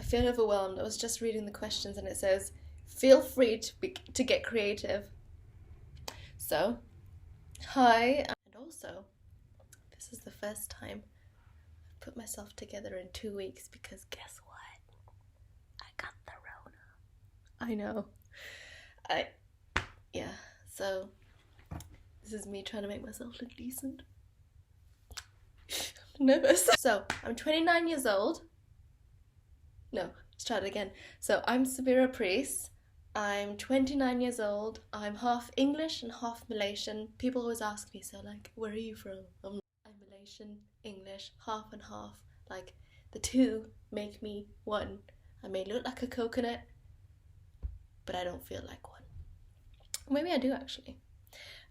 feel overwhelmed. I was just reading the questions and it says, feel free to get creative. So, hi. And also, this is the first time I've put myself together in 2 weeks because guess what? I got the Rona. I know. Yeah, so this is me trying to make myself look decent. I'm nervous. So, I'm 29 years old. No, let's try it again. So, I'm Samira Priest. I'm 29 years old. I'm half English and half Malaysian. People always ask me, so like, where are you from? I'm Malaysian, English, half and half. Like, the two make me one. I may look like a coconut, but I don't feel like one. Maybe I do actually.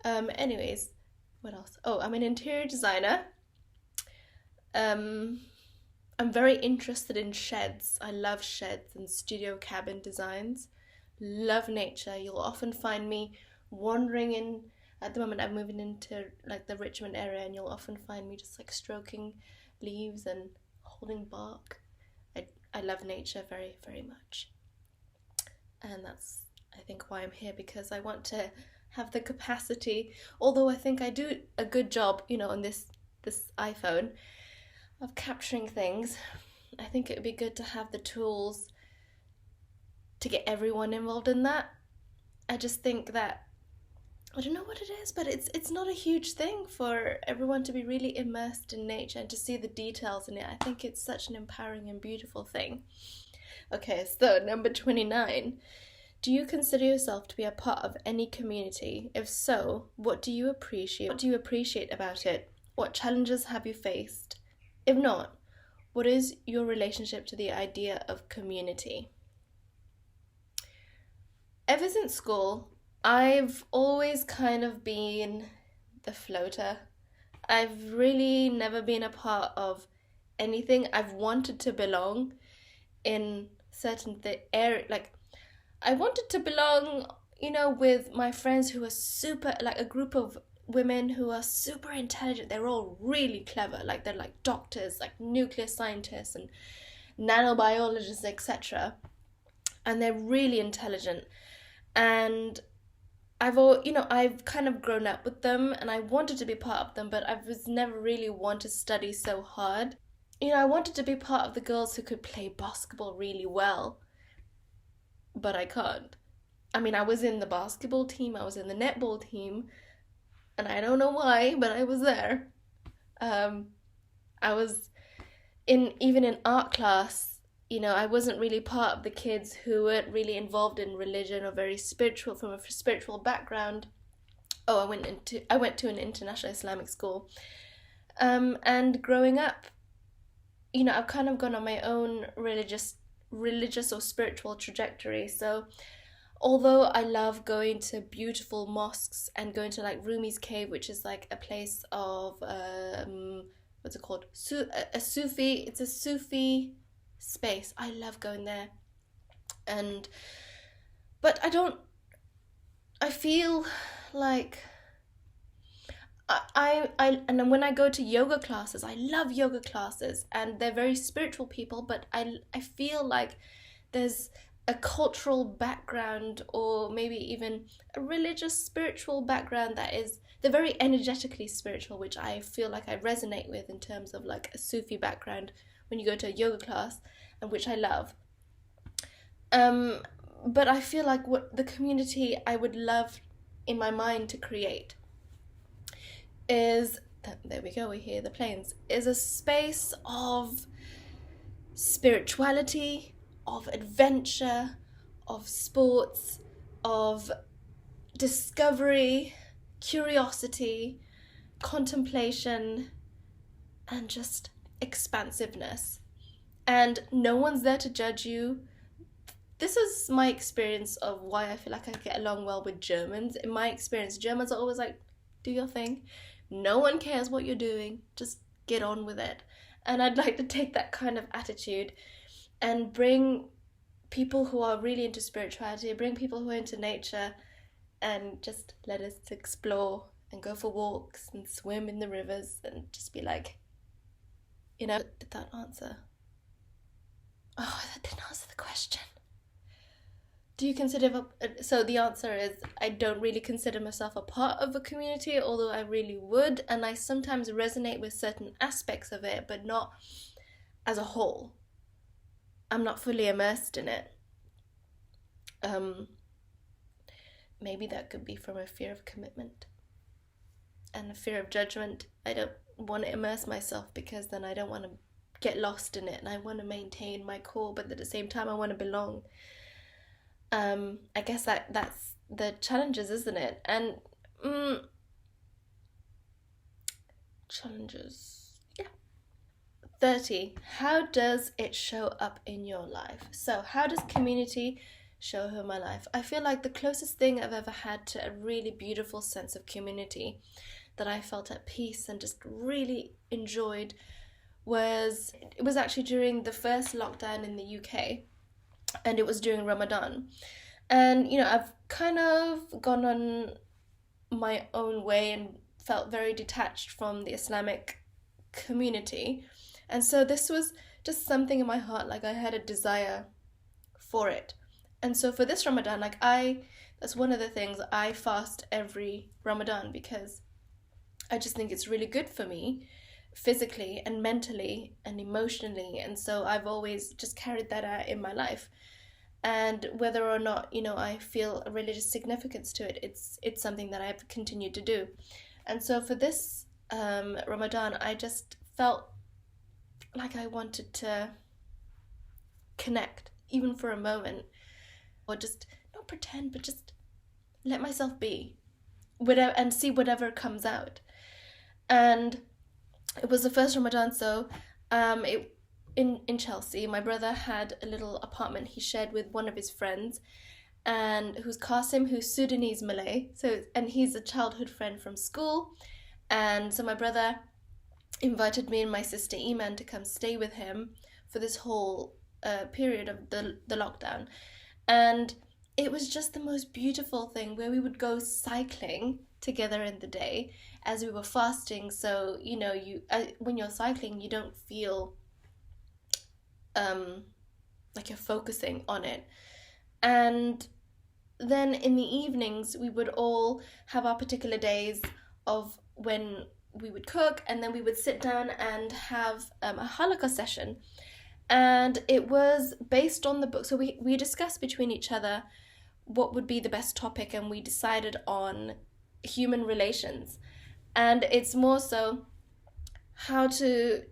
Anyways, what else? Oh, I'm an interior designer. I'm very interested in sheds. I love sheds and studio cabin designs. Love nature. You'll often find me wandering in. At the moment I'm moving into like the Richmond area, and you'll often find me just like stroking leaves and holding bark. I love nature very, very much. And that's, I think, why I'm here, because I want to have the capacity, although I think I do a good job, you know, on this iPhone of capturing things. I think it would be good to have the tools to get everyone involved in that. I just think that, I don't know what it is, but it's not a huge thing for everyone to be really immersed in nature and to see the details in it. I think it's such an empowering and beautiful thing. Okay, so number 29. Do you consider yourself to be a part of any community? If so, what do you appreciate? What do you appreciate about it? What challenges have you faced? If not, what is your relationship to the idea of community? Ever since school, I've always kind of been the floater. I've really never been a part of anything. I've wanted to belong in certain area, like I wanted to belong, you know, with my friends who are super, like a group of women who are super intelligent. They're all really clever, like they're like doctors, like nuclear scientists and nanobiologists, etc. And they're really intelligent. And I've kind of grown up with them, and I wanted to be part of them, but I was never really one to study so hard. You know, I wanted to be part of the girls who could play basketball really well, but I can't. I mean, I was in the basketball team, I was in the netball team, and I don't know why, but I was there. I was even in art class. You know, I wasn't really part of the kids who weren't really involved in religion or very spiritual, from a spiritual background. Oh, I went to an international Islamic school. And growing up, you know, I've kind of gone on my own religious or spiritual trajectory. So although I love going to beautiful mosques and going to like Rumi's cave, which is like a place of what's it called? A Sufi. It's a Sufi space. I love going there. But I feel like and when I go to yoga classes, I love yoga classes, and they're very spiritual people, but I feel like there's a cultural background, or maybe even a religious spiritual background they're very energetically spiritual, which I feel like I resonate with in terms of like a Sufi background when you go to a yoga class, and which I love. But I feel like what the community I would love in my mind to create is, there we go, we hear the planes, is a space of spirituality, of adventure, of sports, of discovery, curiosity, contemplation, and just expansiveness. And no one's there to judge you. This is my experience of why I feel like I get along well with Germans. In my experience, Germans are always like, do your thing. No one cares what you're doing. Just get on with it. And I'd like to take that kind of attitude and bring people who are really into spirituality, bring people who are into nature, and just let us explore and go for walks and swim in the rivers and just be like, you know, did that answer? Oh, that didn't answer the question. Do you consider... So the answer is, I don't really consider myself a part of a community, although I really would, and I sometimes resonate with certain aspects of it, but not as a whole. I'm not fully immersed in it. Maybe that could be from a fear of commitment and a fear of judgment. I don't want to immerse myself because then I don't want to get lost in it, and I want to maintain my core, but at the same time I want to belong. I guess that's the challenges, isn't it? And challenges, yeah. 30. How does it show up in your life? So how does community show up in my life? I feel like the closest thing I've ever had to a really beautiful sense of community that I felt at peace and just really enjoyed was actually during the first lockdown in the UK, and it was during Ramadan. And I've kind of gone on my own way and felt very detached from the Islamic community, and so this was just something in my heart, like I had a desire for it. And so for this Ramadan, that's one of the things, I fast every Ramadan because I just think it's really good for me physically and mentally and emotionally, and so I've always just carried that out in my life. And whether or not I feel a religious significance to it, it's something that I've continued to do. And so for this Ramadan, I just felt like I wanted to connect, even for a moment, or just not pretend, but just let myself be, whatever, and see whatever comes out. And it was the first Ramadan, so in Chelsea, my brother had a little apartment he shared with one of his friends, and who's Qasim, who's Sudanese Malay. And he's a childhood friend from school, and so my brother invited me and my sister Iman to come stay with him for this whole period of the lockdown. And it was just the most beautiful thing, where we would go cycling together in the day as we were fasting. So when you're cycling, you don't feel like you're focusing on it. And then in the evenings, we would all have our particular days of when we would cook, and then we would sit down and have a halakha session. And it was based on the book. So we discussed between each other what would be the best topic, and we decided on human relations. And it's more so how to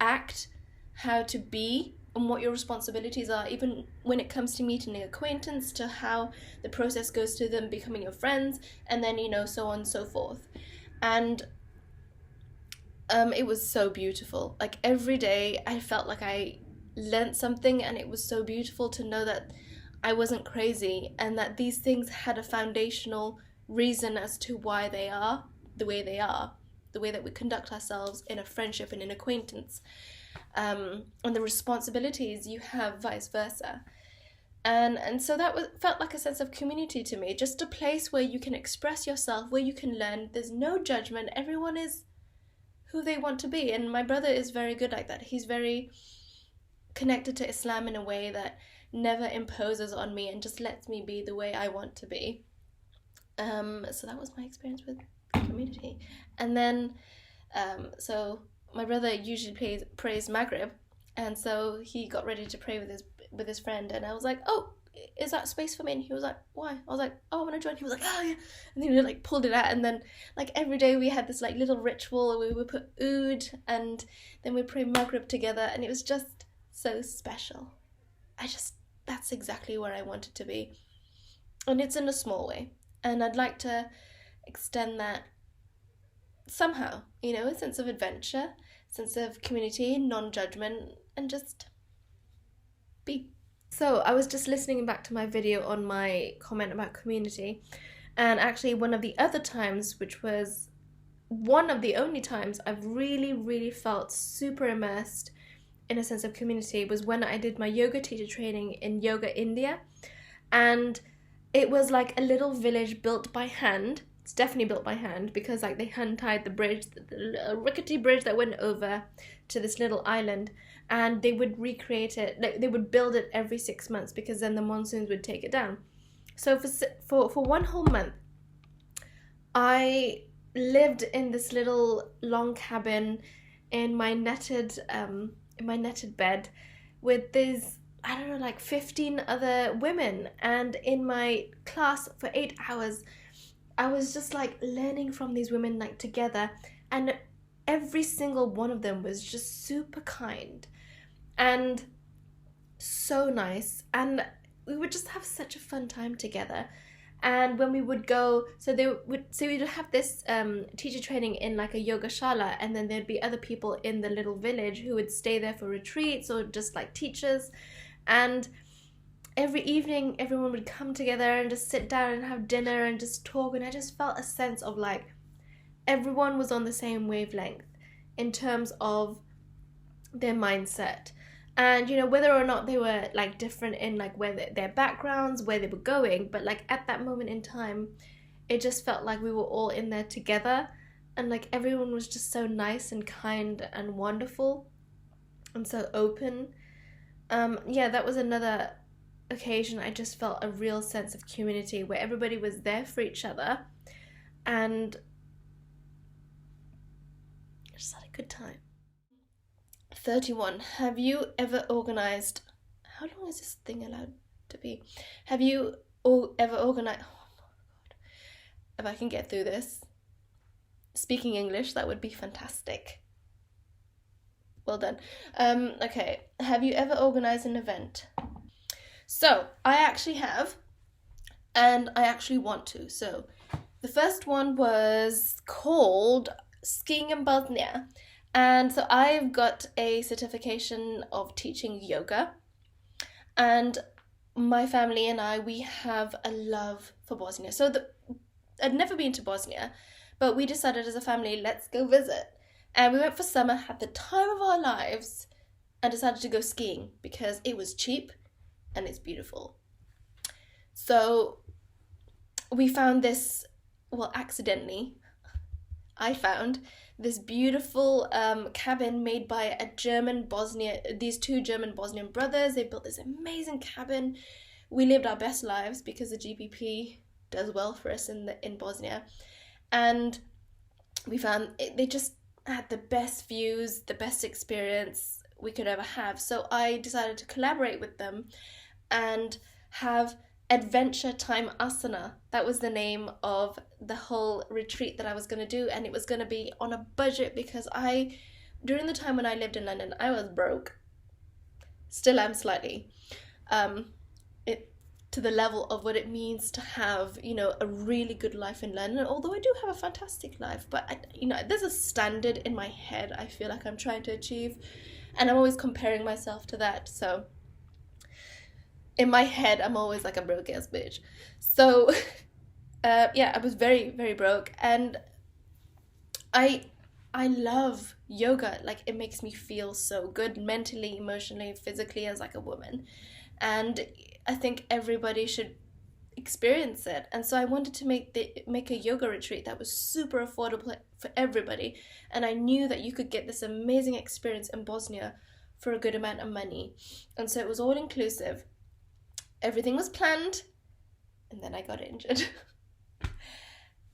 act, how to be, and what your responsibilities are, even when it comes to meeting an acquaintance, to how the process goes to them becoming your friends, and then so on and so forth. And it was so beautiful. Like every day I felt like I learnt something, and it was so beautiful to know that I wasn't crazy, and that these things had a foundational reason as to why they are the way they are, the way that we conduct ourselves in a friendship and in acquaintance, and the responsibilities you have vice versa. And so that felt like a sense of community to me, just a place where you can express yourself, where you can learn. There's no judgment. Everyone is who they want to be, and my brother is very good like that. He's very connected to Islam in a way that never imposes on me and just lets me be the way I want to be. So that was my experience with community. And then so my brother usually prays Maghrib, and so he got ready to pray with his friend, and I was like, oh, is that space for me? And he was like, why? I was like, oh, I want to join. He was like, oh yeah. And then he pulled it out, and then every day we had this little ritual where we would put oud, and then we'd pray Maghrib together, and it was just so special. That's exactly where I wanted to be. And it's in a small way, and I'd like to extend that somehow, a sense of adventure, sense of community, non-judgment, and just be. So I was just listening back to my video on my comment about community, and actually one of the other times, which was one of the only times I've really, really felt super immersed in a sense of community, was when I did my yoga teacher training in Yoga India. And it was like a little village built by hand. It's definitely built by hand, because they hand tied the bridge, the rickety bridge that went over to this little island, and they would recreate it. Like, they would build it every 6 months because then the monsoons would take it down. So for 1 whole month, I lived in this little long cabin in my netted bed with these, I don't know, like 15 other women, and in my class for 8 hours I was just like learning from these women, like, together, and every single one of them was just super kind and so nice, and we would just have such a fun time together. And when we would go, so we'd have this teacher training in like a yoga shala, and then there'd be other people in the little village who would stay there for retreats or just like teachers. And every evening everyone would come together and just sit down and have dinner and just talk, and I just felt a sense of like everyone was on the same wavelength in terms of their mindset. And, you know, whether or not they were like different in like where their backgrounds, where they were going, but like at that moment in time, it just felt like we were all in there together, and like everyone was just so nice and kind and wonderful and so open. Yeah, that was another occasion I just felt a real sense of community where everybody was there for each other, and I just had a good time. 31. Have you ever organized... How long is this thing allowed to be? Have you ever organized... Oh my God. If I can get through this. Speaking English, that would be fantastic. Well done. Okay. Have you ever organized an event? So, I actually have. And I actually want to. So, the first one was called Skiing in Bosnia. And so I've got a certification of teaching yoga, and my family and I, we have a love for Bosnia. So I'd never been to Bosnia, but we decided as a family, let's go visit. And we went for summer, had the time of our lives, and decided to go skiing because it was cheap and it's beautiful. So we found this, well, accidentally, I found this beautiful cabin made by these two German Bosnian brothers. They built this amazing cabin. We lived our best lives because the GPP does well for us in Bosnia. And we found they just had the best views, the best experience we could ever have. So I decided to collaborate with them and have Adventure Time Asana. That was the name of the whole retreat that I was going to do, and it was going to be on a budget because during the time when I lived in London, I was broke. Still am slightly. To the level of what it means to have, you know, a really good life in London, although I do have a fantastic life, but there's a standard in my head I feel like I'm trying to achieve, and I'm always comparing myself to that. So in my head, I'm always like a broke ass bitch. So, yeah, I was very, very broke, and I love yoga. Like, it makes me feel so good mentally, emotionally, physically as like a woman, and I think everybody should experience it. And so I wanted to make a yoga retreat that was super affordable for everybody, and I knew that you could get this amazing experience in Bosnia for a good amount of money, and so it was all inclusive. Everything was planned, and then I got injured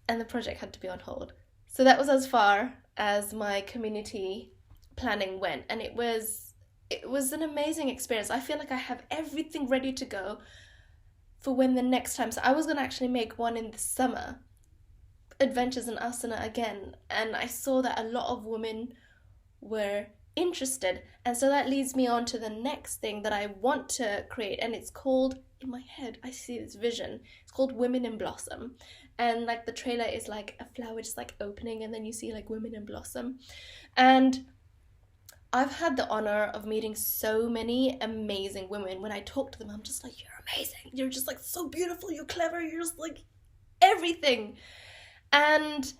and the project had to be on hold. So that was as far as my community planning went, and it was an amazing experience. I feel like I have everything ready to go for when the next time. So I was going to actually make one in the summer, Adventures in Asana again, and I saw that a lot of women were interested, and so that leads me on to the next thing that I want to create, and it's called, in my head I see this vision, it's called Women in Blossom, and like the trailer is like a flower just like opening, and then you see like women in blossom. And I've had the honor of meeting so many amazing women. When I talk to them, I'm just like, you're amazing, you're just like so beautiful, you're clever, you're just like everything. And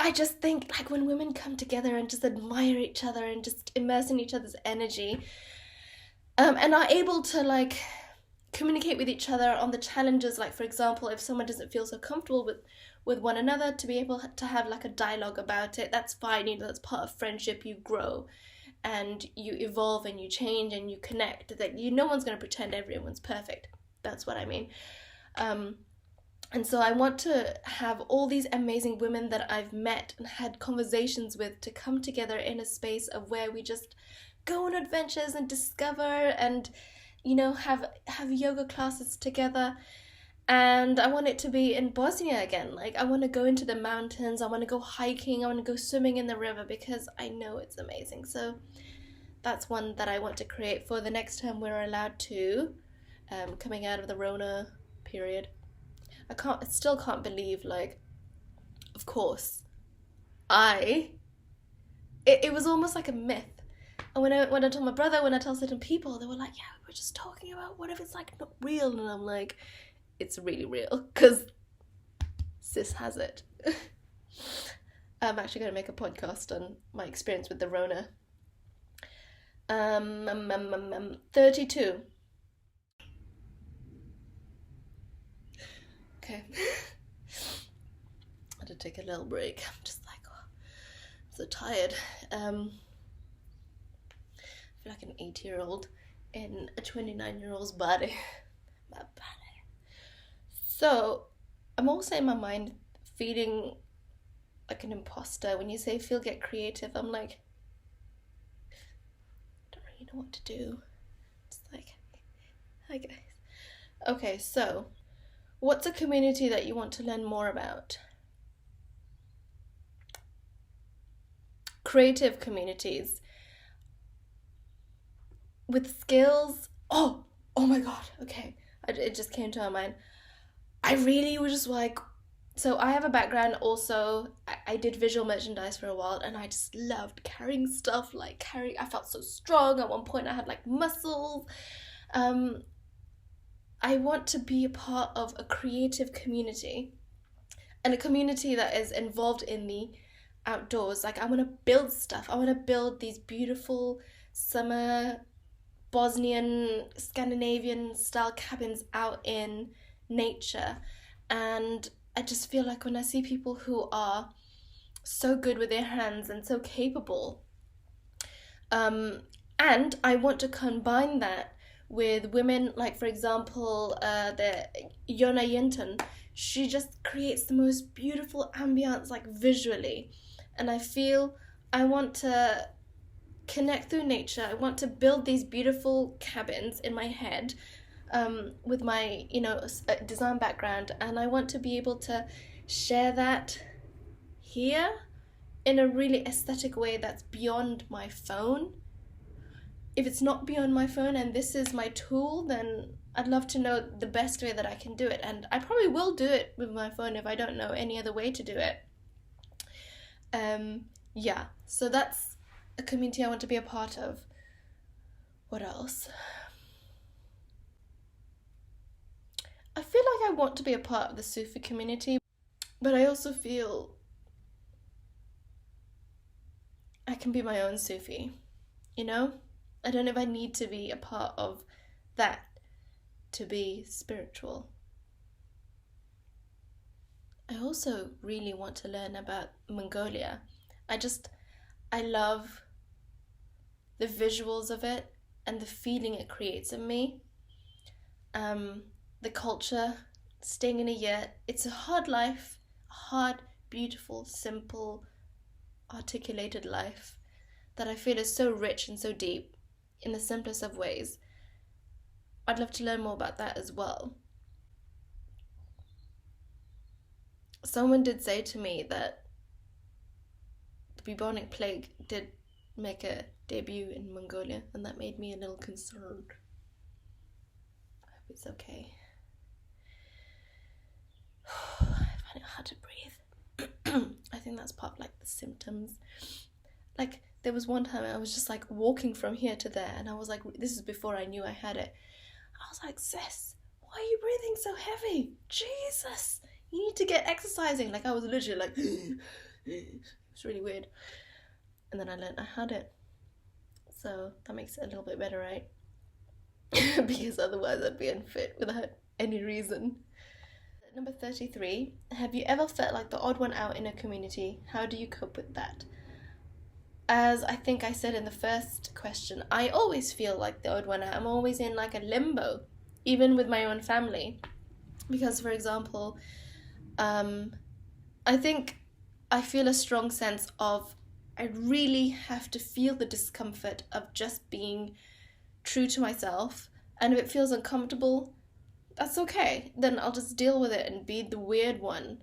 I just think, like, when women come together and just admire each other and just immerse in each other's energy, and are able to, like, communicate with each other on the challenges. Like, for example, if someone doesn't feel so comfortable with one another, to be able to have like a dialogue about it. That's fine, you know, that's part of friendship. You grow and you evolve and you change and you connect. That no one's going to pretend everyone's perfect. That's what I mean. And so I want to have all these amazing women that I've met and had conversations with to come together in a space of where we just go on adventures and discover and, you know, have yoga classes together. And I want it to be in Bosnia again. Like, I want to go into the mountains, I want to go hiking, I want to go swimming in the river, because I know it's amazing. So that's one that I want to create for the next time we're allowed to, coming out of the Rona period. I still can't believe, like, of course, it was almost like a myth. And when I told my brother, when I tell certain people, they were like, yeah, we were just talking about what if it's like not real. And I'm like, it's really real, because sis has it. I'm actually going to make a podcast on my experience with the Rona. 32. Okay. I had to take a little break. I'm just like, oh, I'm so tired. I feel like an 8-year-old in a 29-year-old's body. My body. So, I'm also in my mind feeling like an imposter. When you say get creative, I'm like, I don't really know what to do. It's like, hi guys. Okay, so, what's a community that you want to learn more about? Creative communities with skills. Oh my god, okay. It just came to my mind. I really was just like, so I have a background also, I did visual merchandise for a while, and I just loved carrying stuff, like I felt so strong. At one point I had like muscles. I want to be a part of a creative community, and a community that is involved in the outdoors. Like, I want to build stuff. I want to build these beautiful summer Bosnian, Scandinavian style cabins out in nature. And I just feel like when I see people who are so good with their hands and so capable, and I want to combine that with women, like, for example, the Yona Yinton. She just creates the most beautiful ambience, like, visually. And I feel I want to connect through nature. I want to build these beautiful cabins in my head, with my, you know, design background. And I want to be able to share that here in a really aesthetic way that's beyond my phone. If it's not beyond my phone and this is my tool, then I'd love to know the best way that I can do it. And I probably will do it with my phone if I don't know any other way to do it. Yeah, so that's a community I want to be a part of. What else? I feel like I want to be a part of the Sufi community, but I also feel I can be my own Sufi, you know? I don't know if I need to be a part of that to be spiritual. I also really want to learn about Mongolia. I love the visuals of it and the feeling it creates in me. The culture, staying in a year, it's a hard life, a hard, beautiful, simple, articulated life that I feel is so rich and so deep in the simplest of ways. I'd love to learn more about that as well. Someone did say to me that the bubonic plague did make a debut in Mongolia, and that made me a little concerned. I hope it's okay. I find it hard to breathe. I think that's part of like the symptoms. Like, there was one time I was just like walking from here to there, and I was like, this is before I knew I had it. I was like, sis, why are you breathing so heavy? Jesus, you need to get exercising. Like, I was literally like, it was really weird. And then I learned I had it. So that makes it a little bit better, right? because otherwise I'd be unfit without any reason. Number 33, have you ever felt like the odd one out in a community? How do you cope with that? As I think I said in the first question, I always feel like the odd one out. I'm always in like a limbo, even with my own family. Because, for example, I think I feel a strong sense of I really have to feel the discomfort of just being true to myself. And if it feels uncomfortable, that's okay. Then I'll just deal with it and be the weird one.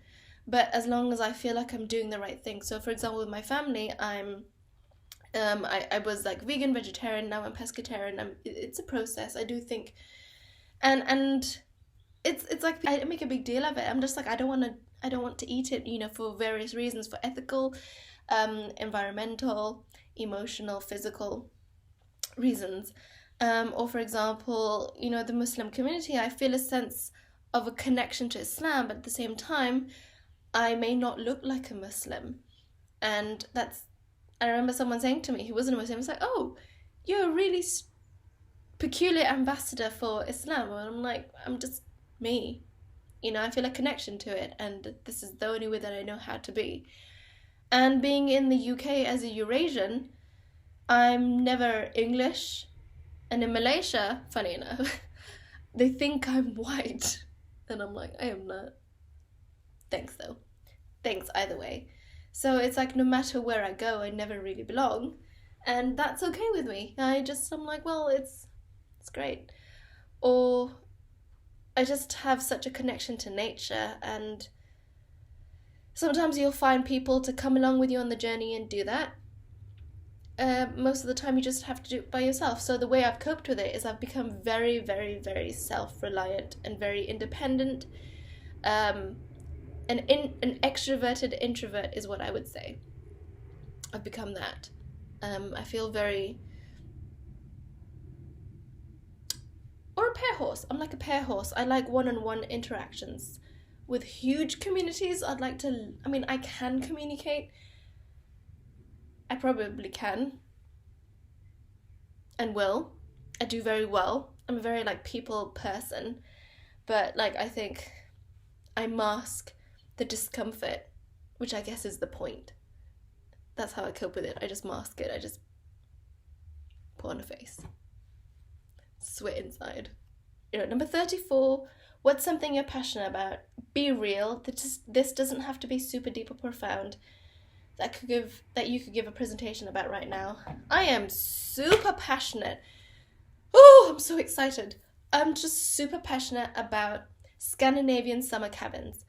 But as long as I feel like I'm doing the right thing. So, for example, with my family, I was like vegan, vegetarian, now I'm pescatarian. It's a process, I do think. And it's like I make a big deal of it. I'm just like I don't want to eat it, for various reasons, for ethical, environmental, emotional, physical reasons. Or for example, the Muslim community, I feel a sense of a connection to Islam, but at the same time, I may not look like a Muslim. And I remember someone saying to me, who wasn't a Muslim, was like, oh, you're a really peculiar ambassador for Islam. And I'm like, I'm just me. I feel a connection to it, and this is the only way that I know how to be. And being in the UK as a Eurasian, I'm never English. And in Malaysia, funny enough, they think I'm white. And I'm like, I am not. Thanks, though. Thanks either way. So it's like no matter where I go, I never really belong. And that's okay with me. I'm like, well, it's great. Or I just have such a connection to nature, and sometimes you'll find people to come along with you on the journey and do that. Most of the time you just have to do it by yourself. So the way I've coped with it is I've become very, very, very self-reliant and very independent. An extroverted introvert is what I would say. I've become that. I feel very... Or a pair horse. I'm like a pair horse. I like one-on-one interactions. With huge communities, I can communicate. I probably can. And will. I do very well. I'm a very, people person. But, I think I mask the discomfort, which I guess is the point. That's how I cope with it. I just mask it. I just put on a face. Sweat inside. Number 34, what's something you're passionate about? Be real. This doesn't have to be super deep or profound. That you could give a presentation about right now. I am super passionate. Oh, I'm so excited. I'm just super passionate about Scandinavian summer cabins.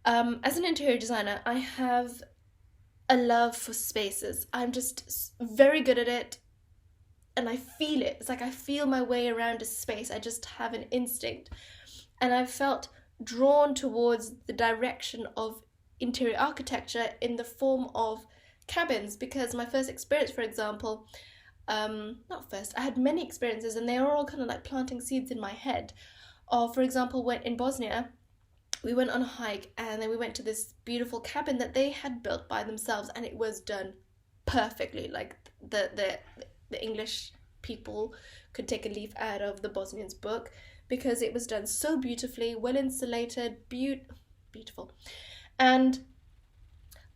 As an interior designer, I have a love for spaces. I'm just very good at it. And I feel it. It's like I feel my way around a space. I just have an instinct. And I've felt drawn towards the direction of interior architecture in the form of cabins, because my first experience, for example, I had many experiences, and they were all kind of like planting seeds in my head. Or, for example, when in Bosnia, we went on a hike, and then we went to this beautiful cabin that they had built by themselves, and it was done perfectly. Like the English people could take a leaf out of the Bosnians' book, because it was done so beautifully, well insulated, beautiful. And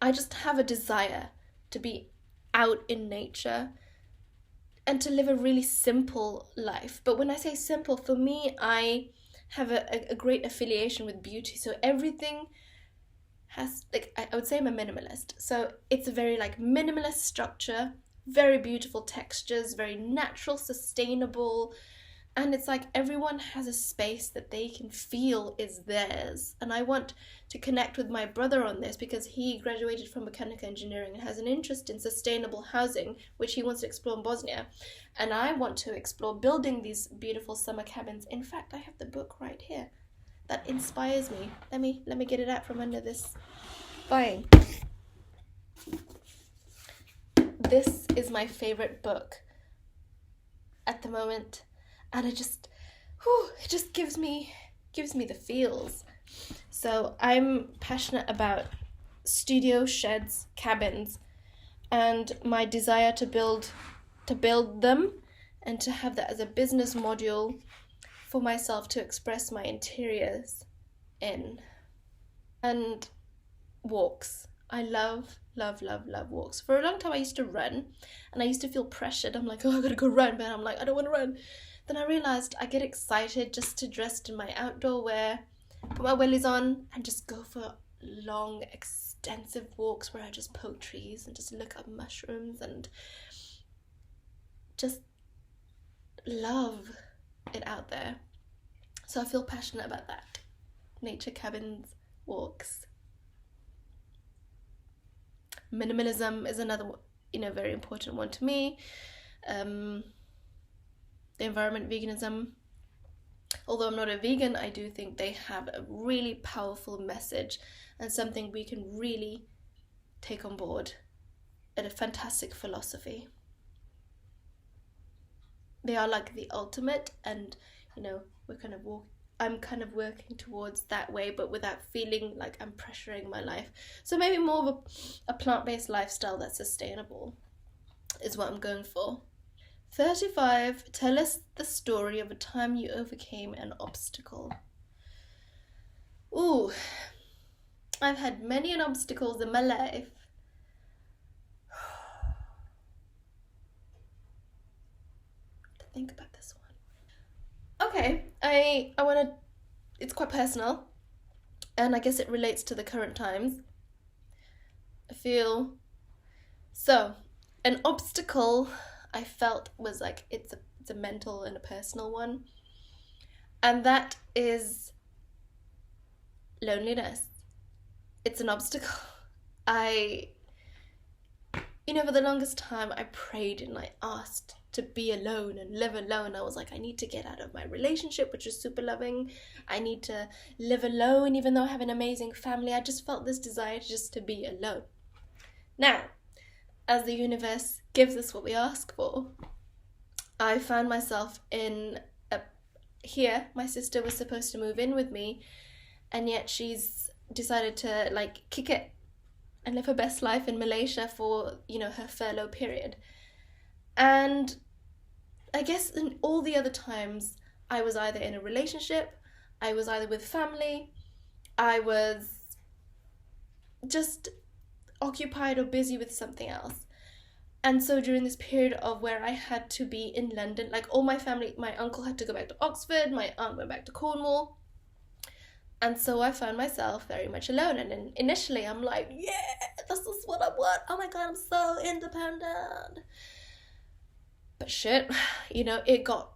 I just have a desire to be out in nature and to live a really simple life. But when I say simple, for me, I have a great affiliation with beauty. So everything has, I would say I'm a minimalist. So it's a very minimalist structure, very beautiful textures, very natural, sustainable. And it's like everyone has a space that they can feel is theirs. And I want to connect with my brother on this, because he graduated from mechanical engineering and has an interest in sustainable housing, which he wants to explore in Bosnia. And I want to explore building these beautiful summer cabins. In fact, I have the book right here that inspires me. Let me get it out from under this vine. This is my favorite book at the moment. And it just gives me the feels. So I'm passionate about studio sheds, cabins, and my desire to build them and to have that as a business module for myself to express my interiors in. And walks. I love walks. For a long time I used to run, and I used to feel pressured. I'm like, oh, I gotta go run, but I'm like, I don't want to run. Then I realized I get excited just to dress in my outdoor wear, put my wellies on, and just go for long, extensive walks where I just poke trees and just look up mushrooms and just love it out there. So I feel passionate about that. Nature cabins, walks. Minimalism is another, very important one to me. The environment, veganism. Although I'm not a vegan, I do think they have a really powerful message and something we can really take on board, and a fantastic philosophy. They are like the ultimate, and I'm kind of working towards that way, but without feeling like I'm pressuring my life. So maybe more of a plant-based lifestyle that's sustainable is what I'm going for. 35, tell us the story of a time you overcame an obstacle. Ooh, I've had many obstacles in my life. To think about this one. Okay, I want to, it's quite personal, and I guess it relates to the current times. So an obstacle I felt was like, it's a mental and a personal one, and that is loneliness. It's an obstacle. For the longest time I prayed and I asked to be alone and live alone. I was like, I need to get out of my relationship, which is super loving. I need to live alone, even though I have an amazing family. I just felt this desire just to be alone. Now, as the universe gives us what we ask for, I found myself here. My sister was supposed to move in with me, and yet she's decided to kick it and live her best life in Malaysia for, her furlough period. And I guess in all the other times, I was either in a relationship, I was either with family, I was just occupied or busy with something else. And so during this period of where I had to be in London, all my family, my uncle had to go back to Oxford, my aunt went back to Cornwall, and so I found myself very much alone. And then initially I'm like, yeah, this is what I want. Oh my God, I'm so independent. But shit, it got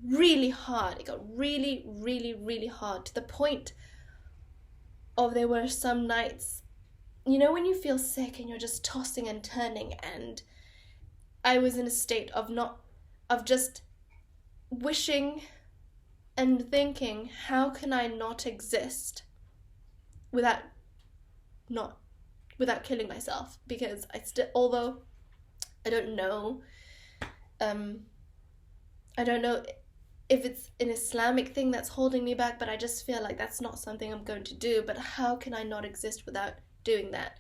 really hard. It got really, really, really hard, to the point of there were some nights, when you feel sick and you're just tossing and turning, and I was in a state of just wishing and thinking, how can I not exist without killing myself? Because although I don't know if it's an Islamic thing that's holding me back, but I just feel like that's not something I'm going to do. But how can I not exist without doing that?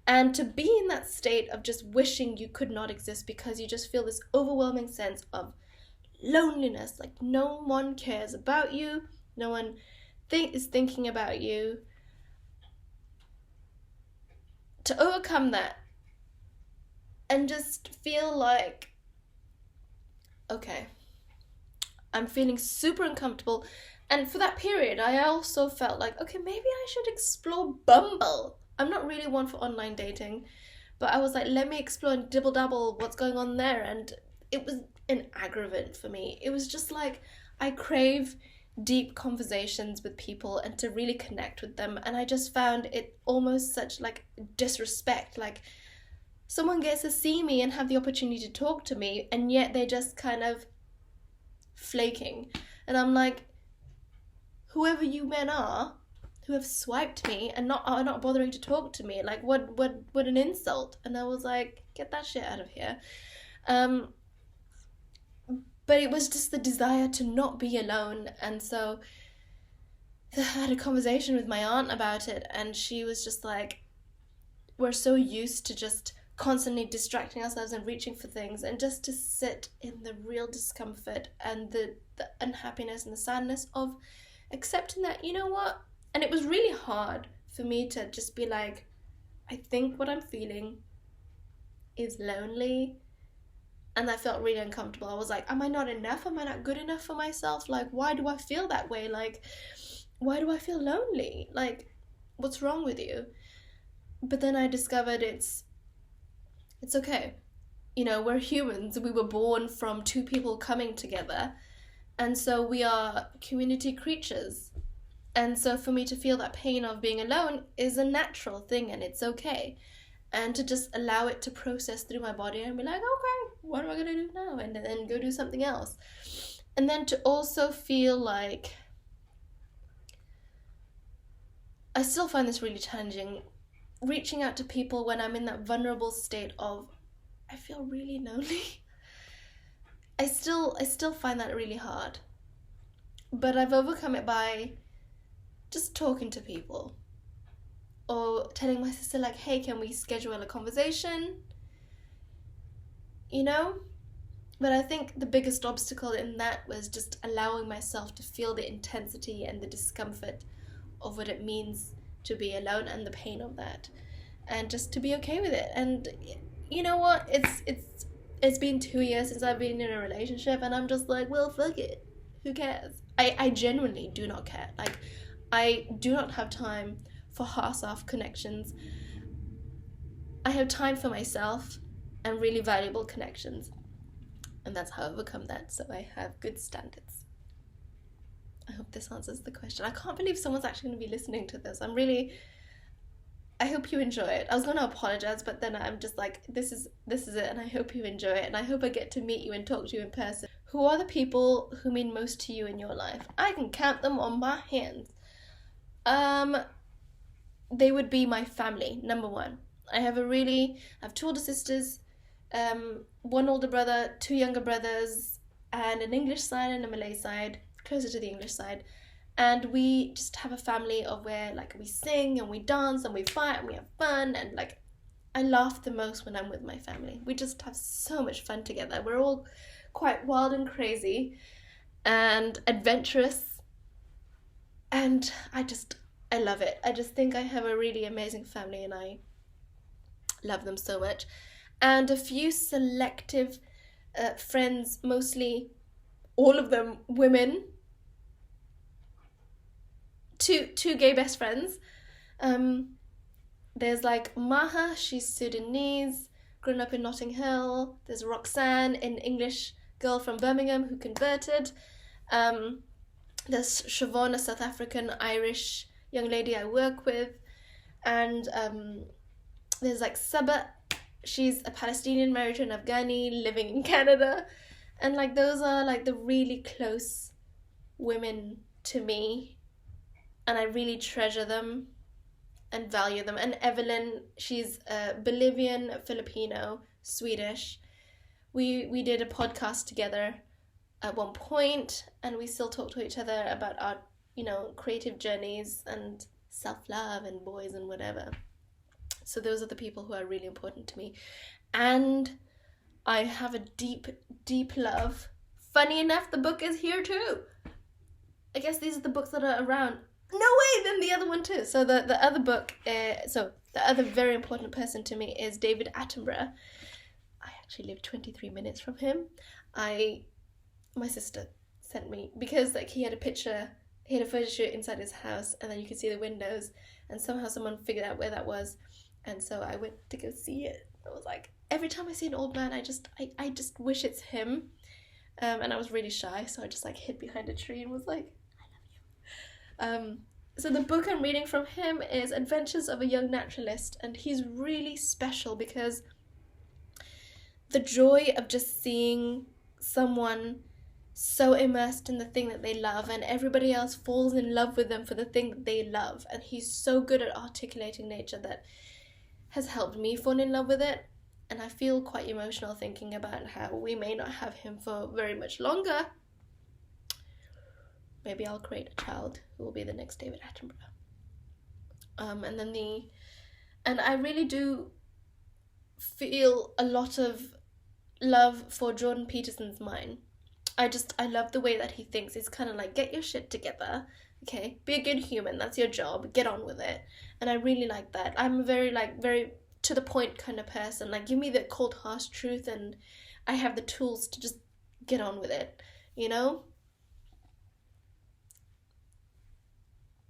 And to be in that state of just wishing you could not exist, because you just feel this overwhelming sense of loneliness, like no one cares about you, no one is thinking about you. To overcome that and just feel like, okay, I'm feeling super uncomfortable. And for that period, I also felt like, okay, maybe I should explore Bumble. I'm not really one for online dating, but I was like, let me explore and dibble dabble what's going on there. And it was an aggravant for me. It was just like, I crave deep conversations with people and to really connect with them. And I just found it almost such disrespect. Someone gets to see me and have the opportunity to talk to me, and yet they just kind of flaking. And I'm like, whoever you men are who have swiped me and are not bothering to talk to me, what an insult. And I was like, get that shit out of here. But it was just the desire to not be alone. And so I had a conversation with my aunt about it, and she was just like, we're so used to just constantly distracting ourselves and reaching for things, and just to sit in the real discomfort and the unhappiness and the sadness of accepting that, you know what? And it was really hard for me to just be like, I think what I'm feeling is lonely. And I felt really uncomfortable. I was like, am I not enough? Am I not good enough for myself? Like, why do I feel that way? Like, why do I feel lonely? Like, what's wrong with you? But then I discovered it's okay. You know, we're humans. We were born from two people coming together. And so we are community creatures. And so for me to feel that pain of being alone is a natural thing, and it's okay. And to just allow it to process through my body and be like, okay, what am I going to do now? And then go do something else. And then to also feel like, I still find this really challenging, reaching out to people when I'm in that vulnerable state of, I feel really lonely. I still find that really hard. But I've overcome it by just talking to people. Or telling my sister, like, hey, can we schedule a conversation? You know? But I think the biggest obstacle in that was just allowing myself to feel the intensity and the discomfort of what it means to be alone and the pain of that. And just to be okay with it. And you know what? It's been 2 years since I've been in a relationship, and I'm just like, well, fuck it. Who cares? I genuinely do not care. Like, I do not have time for half-assed connections. I have time for myself and really valuable connections. And that's how I overcome that. So I have good standards. I hope this answers the question. I can't believe someone's actually going to be listening to this. I hope you enjoy it. I was going to apologize, but then I'm just like, this is it, and I hope you enjoy it, and I hope I get to meet you and talk to you in person. Who are the people who mean most to you in your life? I can count them on my hands. They would be my family, number one. I have 2 older sisters, 1 older brother, 2 younger brothers, and an English side and a Malay side, closer to the English side. And we just have a family of where, like, we sing and we dance and we fight and we have fun, and like, I laugh the most when I'm with my family. We just have so much fun together. We're all quite wild and crazy and adventurous, and I love it. I just think I have a really amazing family, and I love them so much. And a few selective friends, mostly all of them women. Two gay best friends. There's like Maha, she's Sudanese, grown up in Notting Hill. There's Roxanne, an English girl from Birmingham who converted. There's Siobhan, a South African Irish young lady I work with. And there's like Saba, she's a Palestinian married to an Afghani living in Canada. And like, those are like the really close women to me, and I really treasure them and value them. And Evelyn, she's Bolivian, Filipino, Swedish. We did a podcast together at one point, and we still talk to each other about our, creative journeys and self-love and boys and whatever. So those are the people who are really important to me. And I have a deep, deep love. Funny enough, the book is here too. I guess these are the books that are around. No way, then the other one too. So the other book, the other very important person to me is David Attenborough. I actually live 23 minutes from him. My sister sent me, because like he had a photo shoot inside his house, and then you could see the windows, and somehow someone figured out where that was, and so I went to go see it. I was like, every time I see an old man, I just wish it's him, and I was really shy, so I just like hid behind a tree and was like, I love you. So the book I'm reading from him is Adventures of a Young Naturalist, and he's really special because the joy of just seeing someone so immersed in the thing that they love, and everybody else falls in love with them for the thing that they love, and he's so good at articulating nature that has helped me fall in love with it. And I feel quite emotional thinking about how we may not have him for very much longer. Maybe I'll create a child who will be the next David Attenborough. And I really do feel a lot of love for Jordan Peterson's mind. I love the way that he thinks. He's kind of like, get your shit together, okay? Be a good human. That's your job. Get on with it. And I really like that. I'm a very to the point kind of person. Like, give me the cold, harsh truth, and I have the tools to just get on with it, you know?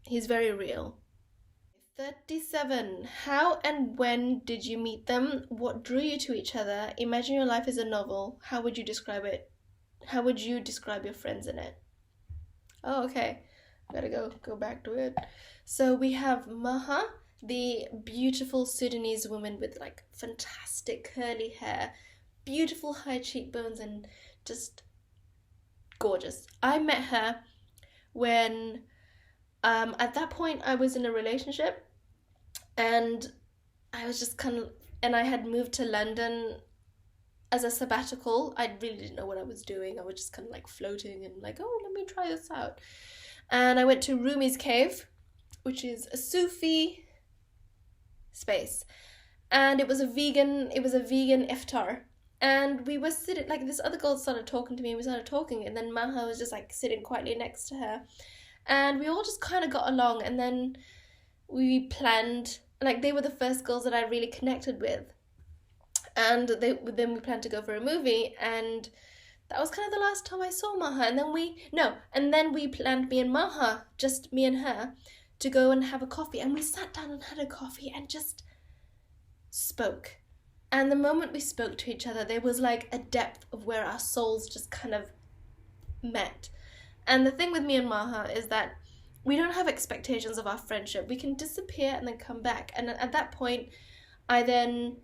He's very real. 37. How and when did you meet them? What drew you to each other? Imagine your life as a novel. How would you describe it? How would you describe your friends in it? Oh, okay. Gotta go back to it. So we have Maha, the beautiful Sudanese woman with like fantastic curly hair, beautiful high cheekbones, and just gorgeous. I met her when at that point I was in a relationship, and I was just and I had moved to London as a sabbatical. I really didn't know what I was doing. I was just kind of like floating and like, oh, let me try this out. And I went to Rumi's cave, which is a Sufi space, and it was a vegan iftar. And we were sitting, like, this other girl started talking to me, and we started talking, and then Maha was just like sitting quietly next to her, and we all just kind of got along. And then we planned, like, they were the first girls that I really connected with, and then we planned to go for a movie, and that was kind of the last time I saw Maha. And then we planned, me and Maha, just me and her, to go and have a coffee. And we sat down and had a coffee and just spoke. And the moment we spoke to each other, there was like a depth of where our souls just kind of met. And the thing with me and Maha is that we don't have expectations of our friendship. We can disappear and then come back. And at that point, I then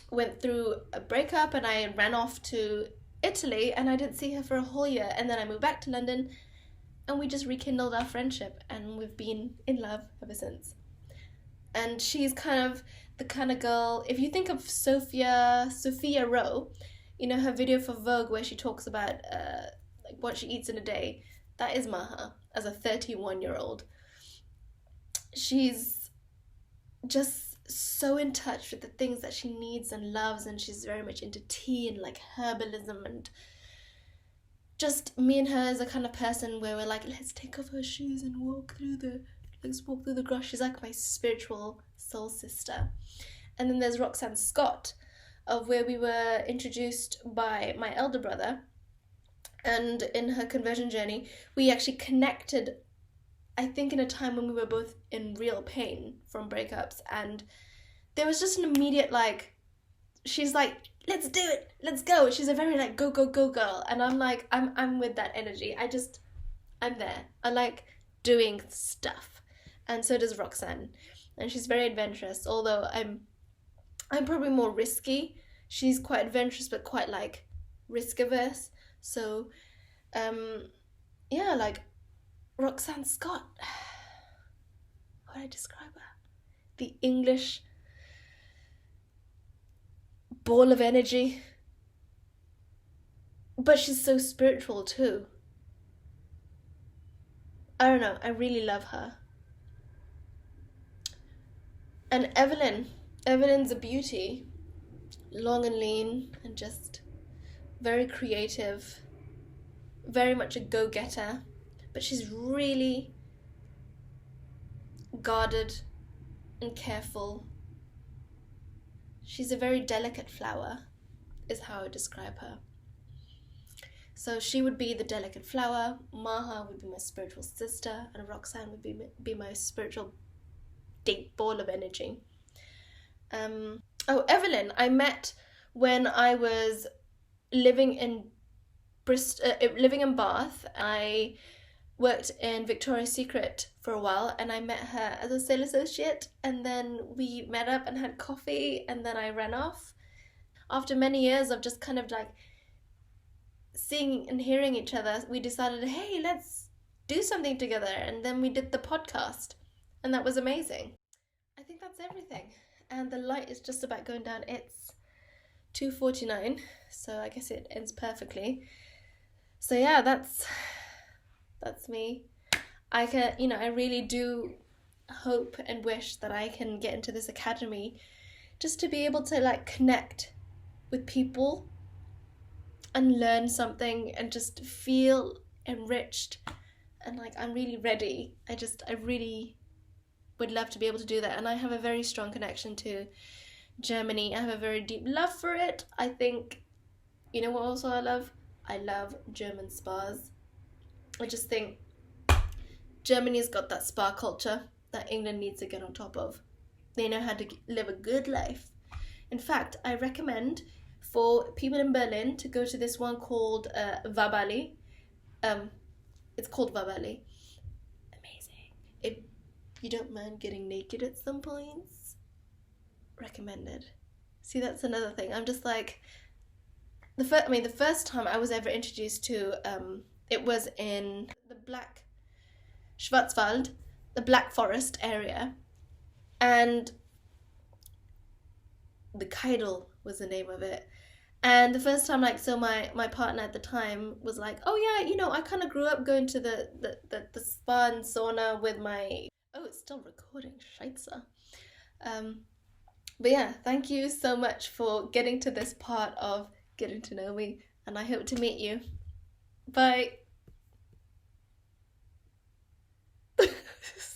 went through a breakup, and I ran off to Italy, and I didn't see her for a whole year. And then I moved back to London, and we just rekindled our friendship, and we've been in love ever since. And she's kind of the kind of girl, if you think of Sophia Rowe, you know, her video for Vogue where she talks about like what she eats in a day, that is Maha as a 31-year-old. She's just so in touch with the things that she needs and loves, and she's very much into tea and like herbalism, and just me and her is the kind of person where we're like, let's take off our shoes and walk through the grass. She's like my spiritual soul sister. And then there's Roxanne Scott, of where we were introduced by my elder brother, and in her conversion journey we actually connected, I think, in a time when we were both in real pain from breakups, and there was just an immediate, like, she's like, let's do it, let's go. She's a very like go girl, and I'm like, I'm with that energy. I'm there. I like doing stuff, and so does Roxanne, and she's very adventurous. Although I'm probably more risky. She's quite adventurous, but quite like risk averse. So, yeah, like Roxanne Scott. How would I describe her? The English ball of energy. But she's so spiritual too. I don't know, I really love her. And Evelyn's a beauty. Long and lean, and just very creative. Very much a go-getter. But she's really guarded and careful. She's a very delicate flower, is how I would describe her. So she would be the delicate flower, Maha would be my spiritual sister, and Roxanne would be my spiritual deep ball of energy. Evelyn, I met when I was living in Bath. I worked in Victoria's Secret for a while, and I met her as a sales associate, and then we met up and had coffee, and then I ran off. After many years of just kind of like seeing and hearing each other, we decided, hey, let's do something together, and then we did the podcast, and that was amazing. I think that's everything, and the light is just about going down. It's 2:49, so I guess it ends perfectly. So yeah, that's me. I really do hope and wish that I can get into this academy just to be able to like connect with people and learn something and just feel enriched, and like I'm really ready. I really would love to be able to do that, and I have a very strong connection to Germany. I have a very deep love for it. I think, you know what also I love? I love German spas. I just think Germany's got that spa culture that England needs to get on top of. They know how to live a good life. In fact, I recommend for people in Berlin to go to this one called Vabali. It's called Vabali. Amazing. If you don't mind getting naked at some points, recommended. See, that's another thing. I'm just like, the first time I was ever introduced to, it was in the Schwarzwald, the Black Forest area, and the Keidel was the name of it. And the first time, like, so my partner at the time was like, oh yeah, you know, I kind of grew up going to the spa and sauna with my, oh, it's still recording, scheisse. But yeah, thank you so much for getting to this part of getting to know me, and I hope to meet you. Bye.